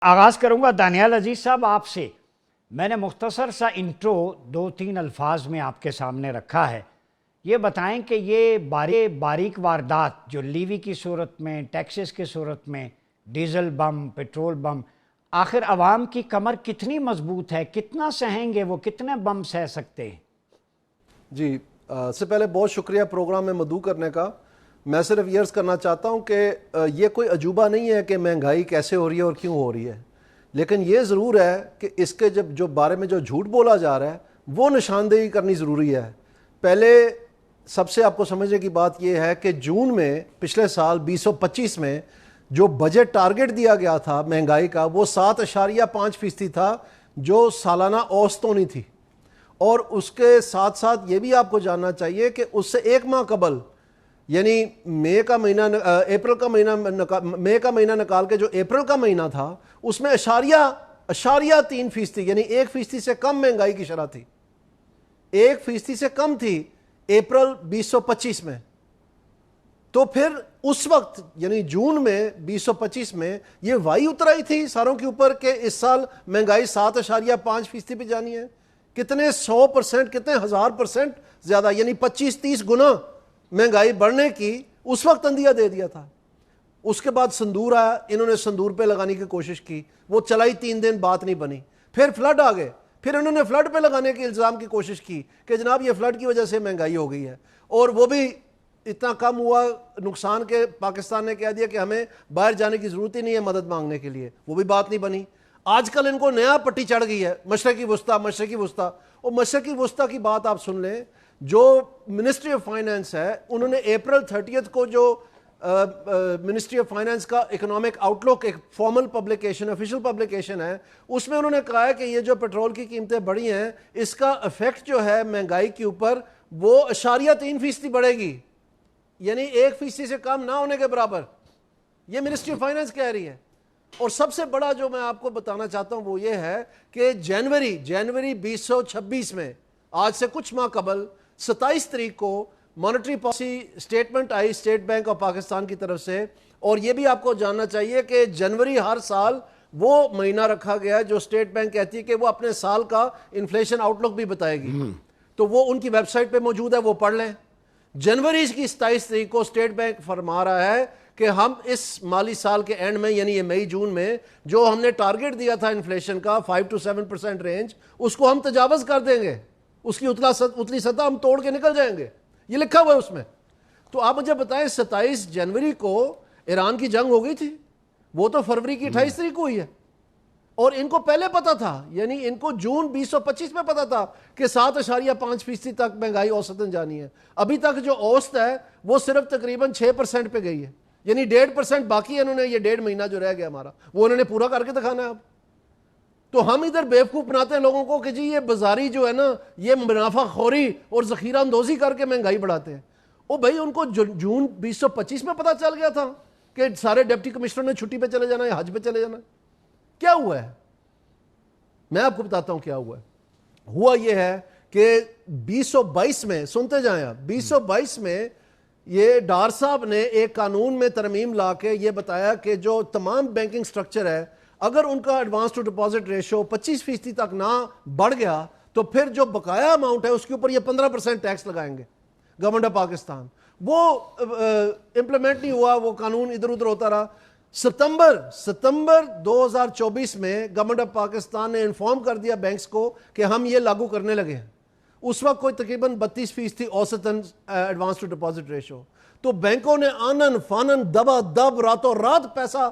آغاز کروں گا دانیال عزیز صاحب آپ سے. میں نے مختصر سا انٹرو 2-3 الفاظ میں آپ کے سامنے رکھا ہے. یہ بتائیں کہ یہ باریک واردات جو لیوی کی صورت میں، ٹیکسز کی صورت میں، ڈیزل بم، پیٹرول بم، آخر عوام کی کمر کتنی مضبوط ہے؟ کتنا سہیں گے وہ؟ کتنے بم سہ سکتے ہیں؟ جی سے پہلے بہت شکریہ پروگرام میں مدعو کرنے کا. میں صرف یہ عرض کرنا چاہتا ہوں کہ یہ کوئی عجوبہ نہیں ہے کہ مہنگائی کیسے ہو رہی ہے اور کیوں ہو رہی ہے، لیکن یہ ضرور ہے کہ اس کے جو بارے میں جو جھوٹ بولا جا رہا ہے وہ نشاندہی کرنی ضروری ہے. پہلے سب سے آپ کو سمجھنے کی بات یہ ہے کہ جون میں پچھلے سال 2025 میں جو بجٹ ٹارگٹ دیا گیا تھا مہنگائی کا وہ 7.5% تھا، جو سالانہ اوسطوں نہیں تھی. اور اس کے ساتھ ساتھ یہ بھی آپ کو جاننا چاہیے کہ اس سے ایک ماہ قبل، یعنی مئی کا مہینہ نکال کے جو اپریل کا مہینہ تھا اس میں 0.3% یعنی 1% سے کم مہنگائی کی شرح تھی. 1% سے کم تھی اپریل 2025 میں. تو پھر اس وقت یعنی جون میں 2025 میں یہ وائی اتر آئی تھی ساروں کے اوپر کہ اس سال مہنگائی 7.5% پہ جانی ہے. کتنے 100%، کتنے 1000% زیادہ، یعنی 25-30 گنا مہنگائی بڑھنے کی اس وقت اندیا دے دیا تھا. اس کے بعد سندور آیا، انہوں نے سندور پہ لگانے کی کوشش کی، وہ چلائی 3 دن، بات نہیں بنی. پھر فلڈ آ گئے، پھر انہوں نے فلڈ پہ لگانے کے الزام کی کوشش کی کہ جناب یہ فلڈ کی وجہ سے مہنگائی ہو گئی ہے، اور وہ بھی اتنا کم ہوا نقصان کے پاکستان نے کہہ دیا کہ ہمیں باہر جانے کی ضرورت ہی نہیں ہے مدد مانگنے کے لیے. وہ بھی بات نہیں بنی. آج کل ان کو نیا پٹی چڑھ گئی ہے، مشرقی وسطی. اور مشرقی وسطی کی بات آپ سن لیں، جو منسٹری آف فائنانس ہے انہوں نے اپریل 30 کو جو منسٹری آف فائنانس کا اکنامک آؤٹ لک ایک فارمل پبلیکیشن، آفیشیل پبلیکیشن ہے، اس میں انہوں نے کہا ہے کہ یہ جو پیٹرول کی قیمتیں بڑھی ہیں اس کا افیکٹ جو ہے مہنگائی کے اوپر وہ 0.3% بڑھے گی، یعنی 1% سے کم نہ ہونے کے برابر. یہ منسٹری آف فائنانس کہہ رہی ہے. اور سب سے بڑا جو میں آپ کو بتانا چاہتا ہوں وہ یہ ہے کہ جنوری 2026 میں، آج سے کچھ ماہ قبل 27 تاریخ کو monetary policy statement I state bank of Pakistan کی طرف سے. اور یہ بھی آپ کو جاننا چاہیے کہ جنوری ہر سال وہ مہینہ رکھا گیا ہے جو اسٹیٹ بینک کہتی ہے کہ وہ اپنے سال کا انفلیشن آؤٹ لک بھی بتائے گی. تو وہ ان کی ویب سائٹ پہ موجود ہے، وہ پڑھ لیں. جنوری کی 27 تاریخ کو اسٹیٹ بینک فرما رہا ہے کہ ہم اس مالی سال کے اینڈ میں، یعنی یہ مئی جون میں جو ہم نے ٹارگٹ دیا تھا انفلیشن کا 5 to 7% رینج، اس کو ہم تجاوز کر دیں گے، اس کی اتلی سطح ہم توڑ کے نکل جائیں گے. یہ لکھا ہوا ہے اس میں. تو آپ مجھے بتائیں 27 جنوری کو ایران کی جنگ ہو گئی تھی، وہ تو فروری کی 28 تاریخ کو ہوئی ہے. اور ان کو پہلے پتا تھا، یعنی ان کو جون 2025 میں پتا تھا کہ 7.5% تک مہنگائی اوسطاً جانی ہے. ابھی تک جو اوسط ہے وہ صرف تقریباً 6% پہ گئی ہے، یعنی 1.5% باقی ہے. انہوں نے یہ 1.5 مہینہ جو رہ گیا ہمارا وہ انہوں نے پورا کر کے دکھانا ہے اب. تو ہم ادھر بیوقوف بناتے ہیں لوگوں کو کہ جی یہ بازاری جو ہے نا، یہ منافع خوری اور ذخیرہ اندوزی کر کے مہنگائی بڑھاتے ہیں. او بھائی ان کو جون 2025 میں پتا چل گیا تھا کہ سارے ڈپٹی کمشنر نے چھٹی پہ چلے جانا ہے، حج پہ چلے جانا ہے. کیا ہوا ہے؟ میں آپ کو بتاتا ہوں کیا ہوا ہے. ہوا یہ ہے کہ 2022 میں، سنتے جائیں آپ، 2022 میں یہ ڈار صاحب نے ایک قانون میں ترمیم لا کے یہ بتایا کہ جو تمام بینکنگ سٹرکچر ہے اگر ان کا ایڈوانس ٹو ڈپازٹ ریشو 25% تک نہ بڑھ گیا تو پھر جو بقایا اماؤنٹ ہے اس کے اوپر یہ 15% ٹیکس لگائیں گے گورنمنٹ آف پاکستان. وہ امپلیمنٹ نہیں ہوا، وہ قانون ادھر ادھر ہوتا رہا. ستمبر 2024 میں گورنمنٹ آف پاکستان نے انفارم کر دیا بینکس کو کہ ہم یہ لاگو کرنے لگے ہیں. اس وقت کوئی تقریباً 32% تھی اوسطاً ایڈوانس ٹو ڈپازٹ ریشو. تو بینکوں نے آنن فانن دبا دب راتوں رات پیسہ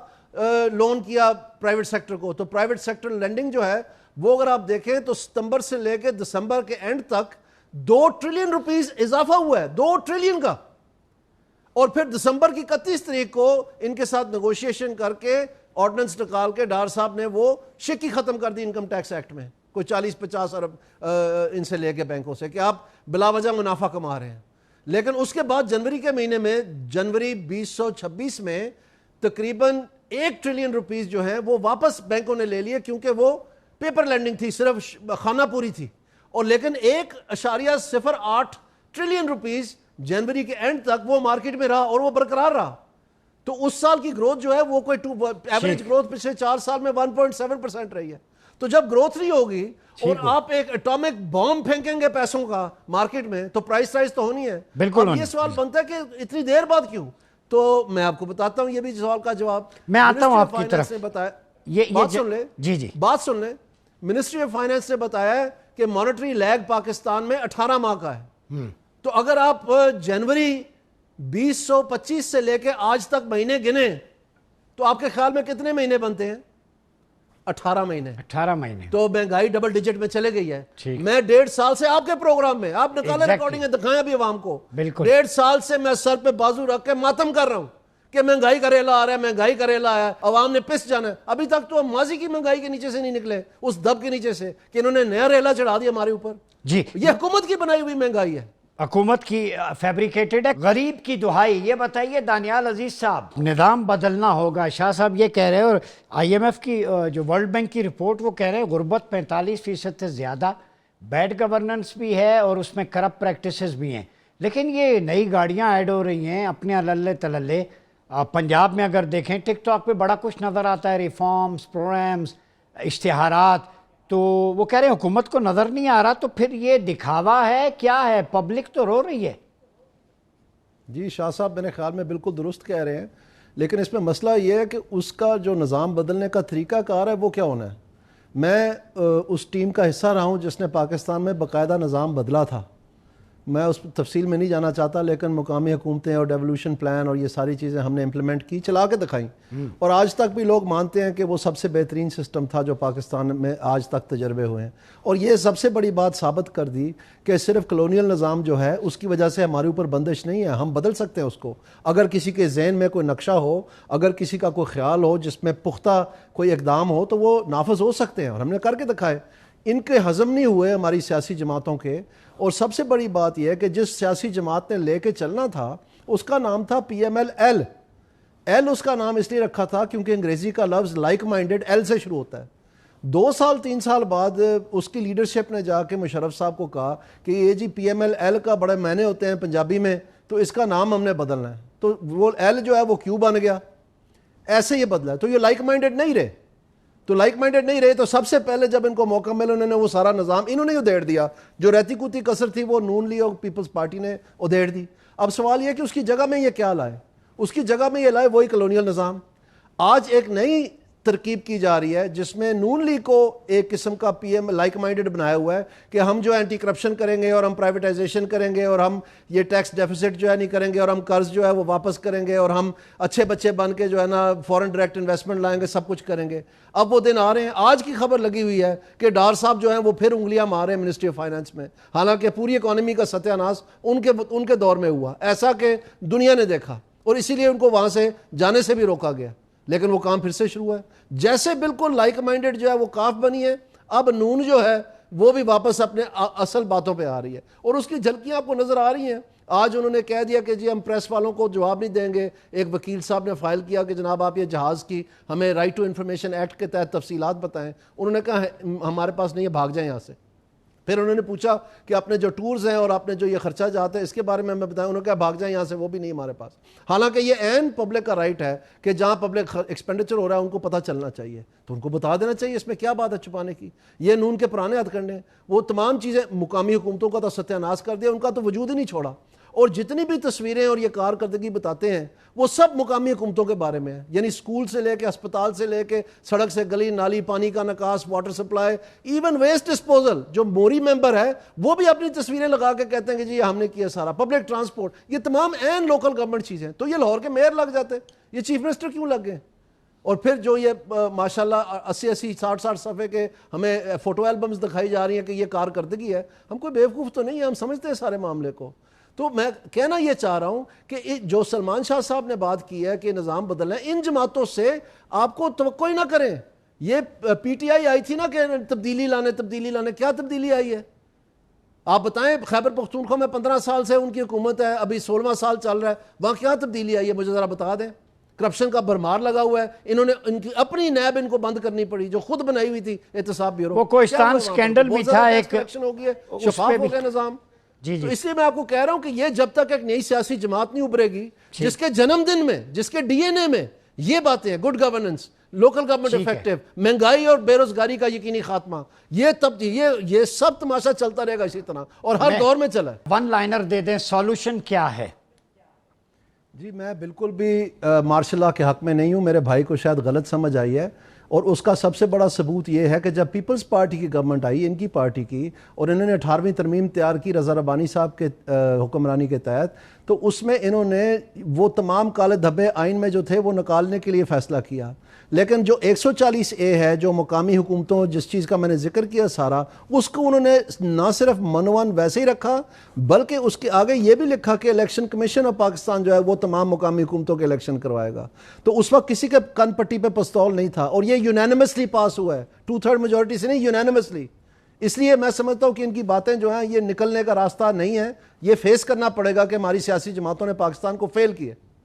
لون کیا پرائیویٹ سیکٹر کو. تو پرائیویٹ سیکٹر لینڈنگ جو ہے وہ اگر آپ دیکھیں تو ستمبر سے لے کے دسمبر کے اینڈ تک 2 ٹریلین روپیز اضافہ ہوا ہے، 2 ٹریلین کا. اور پھر دسمبر کی 31 تاریخ کو ان کے ساتھ نیگوشیشن کر کے آرڈیننس نکال کے ڈار صاحب نے وہ شکی ختم کر دی انکم ٹیکس ایکٹ میں، کوئی 40-50 ارب ان سے لے کے بینکوں سے کہ آپ بلا وجہ منافع کما رہے ہیں. لیکن اس کے بعد جنوری کے مہینے میں، جنوری 2026 میں تقریباً 1 ٹریلین روپیز جو ہیں وہ واپس بینکوں نے لے لیے، کیونکہ وہ پیپر لینڈنگ تھی، صرف خانہ پوری تھی. اور لیکن 1.08 ٹریلین روپیز جنوری کے اینڈ تک وہ مارکیٹ میں رہا اور وہ برقرار رہا. تو اس سال کی گروتھ جو ہے وہ کوئی ایوریج گروتھ پچھلے 4 سال میں 1.7% رہی ہے. تو جب گروتھ نہیں ہوگی اور آپ ایک اٹامک بام پھینکیں گے پیسوں کا مارکیٹ میں تو پرائس رائز تو ہونی ہے. بالکل. یہ سوال بنتا ہے کہ اتنی دیر بعد کیوں؟ تو میں آپ کو بتاتا ہوں یہ بھی سوال کا جواب. میں آتا ہوں آپ کی طرف. بات سن لیں. جی بات سن لیں. منسٹری آف فائنانس نے بتایا ہے کہ مانیٹری لیگ پاکستان میں 18 ماہ کا ہے. تو اگر آپ جنوری 2025 سے لے کے آج تک مہینے گنے تو آپ کے خیال میں کتنے مہینے بنتے ہیں؟ 18 مہینے. 18 مہینے. تو مہنگائی ڈبل ڈیجٹ میں چلے گئی ہے. میں 1.5 سال سے آپ کے پروگرام میں آپ نکالے ریکارڈنگ دکھائیں ابھی عوام کو. 1.5 سال سے میں سر پہ بازو رکھ کے ماتم کر رہا ہوں کہ مہنگائی کا ریلا آ رہا ہے, مہنگائی کا ریلا آیا ہے, عوام نے پس جانا ہے. ابھی تک تو ہم ماضی کی مہنگائی کے نیچے سے نہیں نکلے, اس دب کے نیچے سے کہ انہوں نے نیا ریلا چڑھا دیا ہمارے اوپر. جی یہ حکومت کی بنائی ہوئی مہنگائی ہے, حکومت کی فیبریکیٹڈ ہے. غریب کی دہائی. یہ بتائیے دانیال عزیز صاحب, نظام بدلنا ہوگا. شاہ صاحب یہ کہہ رہے ہیں, اور آئی ایم ایف کی جو ورلڈ بینک کی رپورٹ وہ کہہ رہے ہیں غربت 45% سے زیادہ, بیڈ گورننس بھی ہے اور اس میں کرپٹ پریکٹسز بھی ہیں. لیکن یہ نئی گاڑیاں ایڈ ہو رہی ہیں اپنے اللہ تللے. پنجاب میں اگر دیکھیں ٹک ٹاک پہ بڑا کچھ نظر آتا ہے, ریفارمز, پروگرامز, اشتہارات. تو وہ کہہ رہے ہیں حکومت کو نظر نہیں آ رہا, تو پھر یہ دکھاوا ہے کیا ہے؟ پبلک تو رو رہی ہے. جی شاہ صاحب میرے خیال میں بالکل درست کہہ رہے ہیں, لیکن اس میں مسئلہ یہ ہے کہ اس کا جو نظام بدلنے کا طریقہ کار ہے وہ کیا ہونا ہے. میں اس ٹیم کا حصہ رہا ہوں جس نے پاکستان میں باقاعدہ نظام بدلا تھا. میں اس تفصیل میں نہیں جانا چاہتا, لیکن مقامی حکومتیں اور ڈیولوشن پلان اور یہ ساری چیزیں ہم نے امپلیمنٹ کی, چلا کے دکھائیں, اور آج تک بھی لوگ مانتے ہیں کہ وہ سب سے بہترین سسٹم تھا جو پاکستان میں آج تک تجربے ہوئے ہیں. اور یہ سب سے بڑی بات ثابت کر دی کہ صرف کلونیل نظام جو ہے اس کی وجہ سے ہمارے اوپر بندش نہیں ہے, ہم بدل سکتے ہیں اس کو. اگر کسی کے ذہن میں کوئی نقشہ ہو, اگر کسی کا کوئی خیال ہو جس میں پختہ کوئی اقدام ہو, تو وہ نافذ ہو سکتے ہیں, اور ہم نے کر کے دکھائے. ان کے ہضم نہیں ہوئے ہماری سیاسی جماعتوں کے. اور سب سے بڑی بات یہ ہے کہ جس سیاسی جماعت نے لے کے چلنا تھا اس کا نام تھا پی ایم ایل. ایل اس کا نام اس لیے رکھا تھا کیونکہ انگریزی کا لفظ لائک مائنڈڈ ایل سے شروع ہوتا ہے. 2 سال 3 سال بعد اس کی لیڈرشپ نے جا کے مشرف صاحب کو کہا کہ یہ جی پی ایم ایل کا بڑے معنی ہوتے ہیں پنجابی میں, تو اس کا نام ہم نے بدلنا ہے. تو وہ ایل جو ہے وہ کیو بن گیا, ایسے یہ بدلا ہے. تو یہ لائک مائنڈڈ نہیں رہے. تو لائک مائنڈڈ نہیں رہے تو سب سے پہلے جب ان کو موقع ملا انہوں نے وہ سارا نظام انہوں نے ادھیڑ دیا. جو رہتی کوتی کسر تھی وہ نون لیگ اور پیپلز پارٹی نے ادھیڑ دی. اب سوال یہ کہ اس کی جگہ میں یہ کیا لائے؟ اس کی جگہ میں یہ لائے وہی کلونیل نظام. آج ایک نئی ترکیب کی جا رہی ہے جس میں نون لیگ کو ایک قسم کا پی ایم لائک مائنڈڈ بنایا ہوا ہے کہ ہم جو اینٹی کرپشن کریں گے اور ہم پرائیویٹائزیشن کریں گے اور ہم یہ ٹیکس ڈیفیسٹ جو ہے نہیں کریں گے اور ہم قرض جو ہے وہ واپس کریں گے اور ہم اچھے بچے بن کے جو ہے نا فورن ڈائریکٹ انویسٹمنٹ لائیں گے, سب کچھ کریں گے. اب وہ دن آ رہے ہیں. آج کی خبر لگی ہوئی ہے کہ ڈار صاحب جو ہیں وہ پھر انگلیاں مار رہے ہیں منسٹری آف فائنانس میں, حالانکہ پوری اکانومی کا ستیہ ناش ان کے دور میں ہوا, ایسا کہ دنیا نے دیکھا, اور اسی لیے ان کو وہاں سے جانے سے بھی روکا گیا. لیکن وہ کام پھر سے شروع ہے. جیسے بالکل لائک مائنڈڈ جو ہے وہ کاف بنی ہے, اب نون جو ہے وہ بھی واپس اپنے اصل باتوں پہ آ رہی ہے, اور اس کی جھلکیاں آپ کو نظر آ رہی ہیں. آج انہوں نے کہہ دیا کہ جی ہم پریس والوں کو جواب نہیں دیں گے. ایک وکیل صاحب نے فائل کیا کہ جناب آپ یہ جہاز کی ہمیں رائٹ ٹو انفارمیشن ایکٹ کے تحت تفصیلات بتائیں. انہوں نے کہا ہمارے پاس نہیں ہے, بھاگ جائیں یہاں سے. پھر انہوں نے پوچھا کہ اپنے جو ٹورز ہیں اور اپنے جو یہ خرچہ جاتے ہیں اس کے بارے میں ہمیں بتائیں. انہوں نے کہا بھاگ جائیں یہاں سے, وہ بھی نہیں ہمارے پاس. حالانکہ یہ عین پبلک کا رائٹ ہے کہ جہاں پبلک ایکسپینڈیچر ہو رہا ہے ان کو پتہ چلنا چاہیے, تو ان کو بتا دینا چاہیے. اس میں کیا بات ہے چھپانے کی؟ یہ نون کے پرانے ہتھ کنڈے ہیں. وہ تمام چیزیں مقامی حکومتوں کا تو ستیہ ناش کر دیا, ان کا تو وجود ہی نہیں چھوڑا. اور جتنی بھی تصویریں اور یہ کارکردگی بتاتے ہیں وہ سب مقامی حکومتوں کے بارے میں ہے. یعنی سکول سے لے کے اسپتال سے لے کے سڑک سے گلی نالی, پانی کا نکاس, water supply, even waste disposal. جو موری ممبر ہے وہ بھی اپنی تصویریں لگا کے کہتے ہیں کہ جی یہ ہم نے کیا سارا. پبلک ٹرانسپورٹ, یہ تمام عین لوکل گورنمنٹ چیزیں. تو یہ لاہور کے میئر لگ جاتے, یہ چیف منسٹر کیوں لگ گئے؟ اور پھر جو یہ ماشاءاللہ 80 60 صفحے کے ہمیں فوٹو البمز دکھائی جا رہی ہیں کہ یہ کارکردگی ہے. ہم کوئی بیوقوف تو نہیں ہے, ہم سمجھتے ہیں سارے معاملے کو. تو میں کہنا یہ چاہ رہا ہوں کہ جو سلمان شاہ صاحب نے بات کی ہے کہ نظام بدلنا ہے, ان جماعتوں سے آپ کو توقع ہی نہ کریں. یہ پی ٹی آئی آئی تھی نا کہ تبدیلی لانے, کیا تبدیلی آئی ہے؟ آپ بتائیں. خیبر پختونخوا میں 15 سال سے ان کی حکومت ہے, ابھی 16واں سال چل رہا ہے, وہاں کیا تبدیلی آئی ہے مجھے ذرا بتا دیں. کرپشن کا بھرمار لگا ہوا ہے. انہوں نے ان کی اپنی نیب ان کو بند کرنی پڑی جو خود بنائی ہوئی تھی احتساب بیورو. وہ کوہستان سکینڈل بھی تھا, ایک ہو گیا, شفاف ہو گیا نظام. جی جی تو اس لیے میں آپ کو کہہ رہا ہوں کہ یہ جب تک ایک نئی سیاسی جماعت نہیں ابھرے گی جس کے جنم دن میں، جس کے ڈی این اے میں یہ باتیں ہیں، good governance, local government effective, مہنگائی اور بے روزگاری کا یقینی خاتمہ، یہ سب تماشا چلتا رہے گا اسی طرح، اور ہر دور میں چلا ہے۔ ون لائنر دے دیں، سولوشن کیا ہے؟ جی میں بالکل بھی مارشل لا کے حق میں نہیں ہوں، میرے بھائی کو شاید غلط سمجھ آئی ہے، اور اس کا سب سے بڑا ثبوت یہ ہے کہ جب پیپلز پارٹی کی گورنمنٹ آئی، ان کی پارٹی کی، اور انہوں نے 18ویں ترمیم تیار کی رضا ربانی صاحب کے حکمرانی کے تحت، تو اس میں انہوں نے وہ تمام کالے دھبے آئین میں جو تھے وہ نکالنے کے لیے فیصلہ کیا، لیکن جو 140A ہے جو مقامی حکومتوں، جس چیز کا میں نے ذکر کیا سارا، اس کو انہوں نے نہ صرف منوان ویسے ہی رکھا بلکہ اس کے آگے یہ بھی لکھا کہ الیکشن کمیشن آف پاکستان جو ہے وہ تمام مقامی حکومتوں کے الیکشن کروائے گا۔ تو اس وقت کسی کے کن پٹی پہ پستول نہیں تھا، اور یہ یونینیمسلی پاس ہوا ہے، 2/3 میجورٹی سے نہیں، یونینیمسلی۔ اس لیے میں سمجھتا ہوں کہ ان کی باتیں جو ہیں یہ نکلنے کا راستہ نہیں ہے، یہ فیس کرنا پڑے گا کہ ہماری سیاسی جماعتوں نے پاکستان کو فیل کیا۔